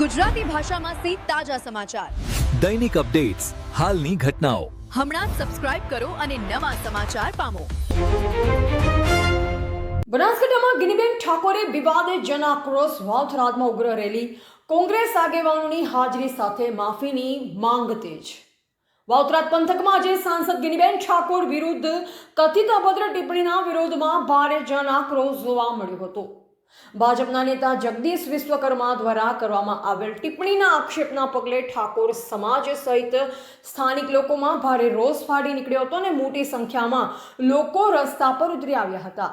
ગુજરાતી ભાષામાં સે તાજા સમાચાર, દૈનિક અપડેટ્સ, હાલની ઘટનાઓ. હમણાં જ સબસ્ક્રાઇબ કરો અને નવા સમાચાર પામો. બનાસકાંઠામાં ગિનીબેન ઠાકોરે વિવાદે જન આક્રોશ, વાવથરાદમાં ઉગ્ર રેલી, કોંગ્રેસ આગેવાનોની હાજરી સાથે માફીની માંગ તેજ. વાવથરાદ પંથકમાં આજે સાંસદ ગિનીબેન ઠાકોર વિરુદ્ધ કથિત અભદ્ર ટિપ્પણીના વિરોધમાં ભારે જન આક્રોશ જોવા મળ્યો હતો. ભાજપના નેતા જગદીશ વિશ્વકર્મા દ્વારા કરવામાં આવેલ ટિપ્પણીના આક્ષેપના પગલે ઠાકોર સમાજ સહિત સ્થાનિક લોકોમાં ભારે રોષ ફાટી નીકળ્યો હતો અને મોટી સંખ્યામાં લોકો રસ્તા પર ઉતરી આવ્યા હતા.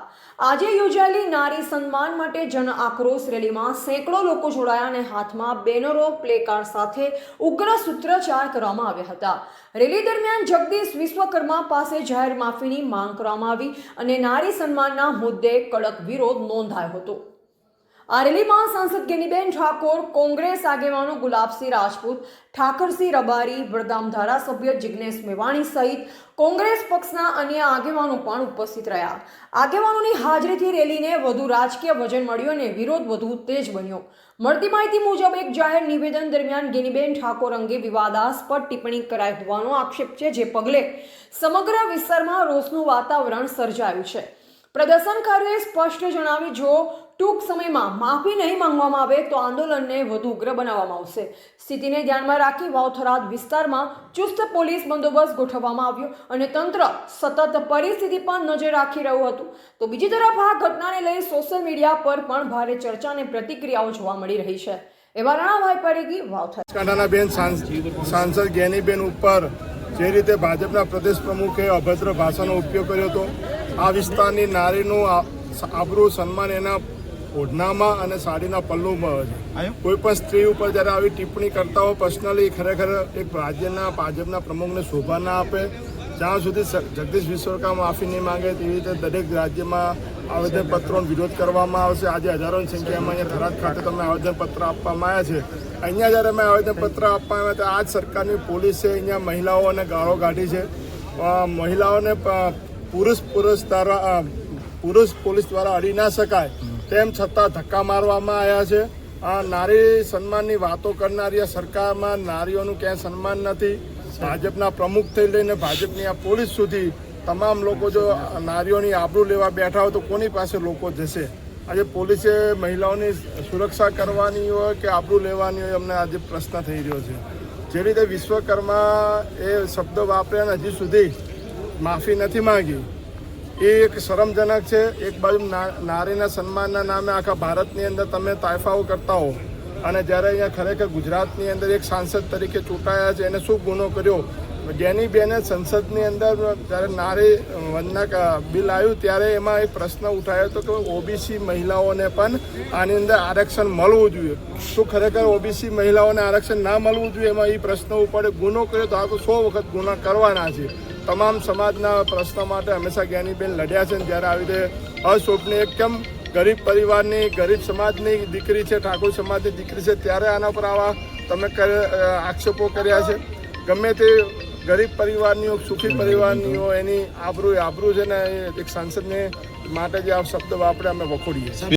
આજે યોજાયેલી નારી સન્માન માટે જન આક્રોશ રેલીમાં સેંકડો લોકો જોડાયા અને હાથમાં બેનરો, પ્લેકાર્ડ સાથે ઉગ્ર સૂત્રોચ્ચાર કરવામાં આવ્યા હતા. રેલી દરમિયાન જગદીશ વિશ્વકર્મા પાસે જાહેર માફીની માંગ કરવામાં આવી અને નારી સન્માનના મુદ્દે કડક વિરોધ નોંધાયો હતો. આ રેલીમાં સાંસદ ગિનીબેન ઠાકોર, કોંગ્રેસ આગેવાનો ગુલાબસિંહ રાજપૂત, ઠાકરસિંહ રબારી, વડગામ ધારાસભ્ય જિગ્નેશ મેવાણી સહિત કોંગ્રેસ પક્ષના અન્ય આગેવાનો પણ ઉપસ્થિત રહ્યા. આગેવાનોની હાજરીથી રેલીને વધુ રાજકીય વજન મળ્યું અને વિરોધ વધુ તેજ બન્યો. મળતી માહિતી મુજબ એક જાહેર નિવેદન દરમિયાન ગિનીબેન ઠાકોર અંગે વિવાદાસ્પદ ટિપ્પણી કરાઈ હોવાનો આક્ષેપ છે, જે પગલે સમગ્ર વિસ્તારમાં રોષનું વાતાવરણ સર્જાયું છે. પ્રદર્શનકારીઓએ સ્પષ્ટ જણાવ્યું, જો ટૂંક સમયમાં માફી નહીં માંગવામાં આવે તો આંદોલનને વધુ ઉગ્ર બનાવવામાં આવશે. સ્થિતિને ધ્યાનમાં રાખી વાવથરાદ વિસ્તારમાં ચુસ્ત પોલીસ બંદોબસ્ત ગોઠવવામાં આવ્યો અને તંત્ર સતત પરિસ્થિતિ પર નજર રાખી રહ્યું હતું. તો બીજી તરફ આ ઘટનાને લઈ સોશિયલ મીડિયા પર પણ ભારે ચર્ચા અને પ્રતિક્રિયાઓ જોવા મળી રહી છે. એવા રણાભાઈ પરેગી, વાવથરાદ. બનાસકાંઠાના સાંસદ ગેનીબેન ઉપર જે રીતે ભાજપના પ્રદેશ પ્રમુખે અભદ્ર ભાષાનો ઉપયોગ કર્યો હતો, આ વિસ્તારની નારીનું આબરૂ, સન્માન એના ઓઢનામાં અને સાડીના પલ્લુમાં છે. કોઈ પણ સ્ત્રી ઉપર જ્યારે આવી ટિપ્પણી કરતા હોય પર્સનલી, ખરેખર એક રાજ્યના ભાજપના પ્રમુખને શોભા ના આપે. જ્યાં સુધી જગદીશ વિશ્વકર્મા માફી નહીં માંગે તેવી રીતે દરેક રાજ્યમાં આવેદનપત્રોનો વિરોધ કરવામાં આવશે. આજે હજારોની સંખ્યામાં અહીંયા થરાદ ખાતે તમે આવેદનપત્ર આપવામાં આવ્યા છે. અહીંયા જ્યારે અમે આવેદનપત્ર આપવામાં આવ્યા તો આ જ સરકારની પોલીસે અહીંયા મહિલાઓને ગાળો કાઢી છે. મહિલાઓને પુરુષ પોલીસ દ્વારા અડી ના શકાય તેમ છતાં ધક્કા મારવામાં આવ્યા છે. આ નારી સન્માનની વાતો કરનારી આ સરકારમાં નારીઓનું ક્યાંય સન્માન નથી. ભાજપના પ્રમુખથી લઈને ભાજપની આ પોલીસ સુધી તમામ લોકો જો નારીઓની આબરૂ લેવા બેઠા હોય તો કોની પાસે લોકો જશે? આજે પોલીસે મહિલાઓની સુરક્ષા કરવાની હોય કે આબરૂ લેવાની હોય, અમને આજે પ્રશ્ન થઈ રહ્યો છે. જે રીતે વિશ્વકર્મા એ શબ્દ વાપર્યા અને હજી સુધી માફી નથી માંગી, એ એક શરમજનક છે. એક બાજુ નારીના સન્માનના નામે આખા ભારતની અંદર તમે તાયફાઓ કરતા હો અને જ્યારે અહીંયા ખરેખર ગુજરાતની અંદર એક સાંસદ તરીકે ચૂંટાયા છે, એને શું ગુનો કર્યો? ગેનીબેને સંસદની અંદર જ્યારે નારી વંદના બિલ આવ્યું ત્યારે એમાં એક પ્રશ્ન ઉઠાયો હતો કે ઓબીસી મહિલાઓને પણ આની અંદર આરક્ષણ મળવું જોઈએ. શું ખરેખર ઓબીસી મહિલાઓને આરક્ષણ ના મળવું જોઈએ? એમાં એ પ્રશ્ન ઉપર ગુનો કર્યો તો આ તો 100 વખત ગુના કરવાના છે. તમામ સમાજના પ્રશ્નો માટે હંમેશા ગેનીબેન લડ્યા છે. જ્યારે આવી રીતે અશોભની એકદમ ગરીબ પરિવારની, ગરીબ સમાજની દીકરી છે, ઠાકોર સમાજની દીકરી છે, ત્યારે આના પર આવા તમે આક્ષેપો કર્યા છે. ગમે તે ગરીબ પરિવારની, સુખી પરિવારની હોય, એની આબરૂ છે ને એક સાંસદને માટે જે આ શબ્દ વાપરે અમે વખોડીએ છીએ.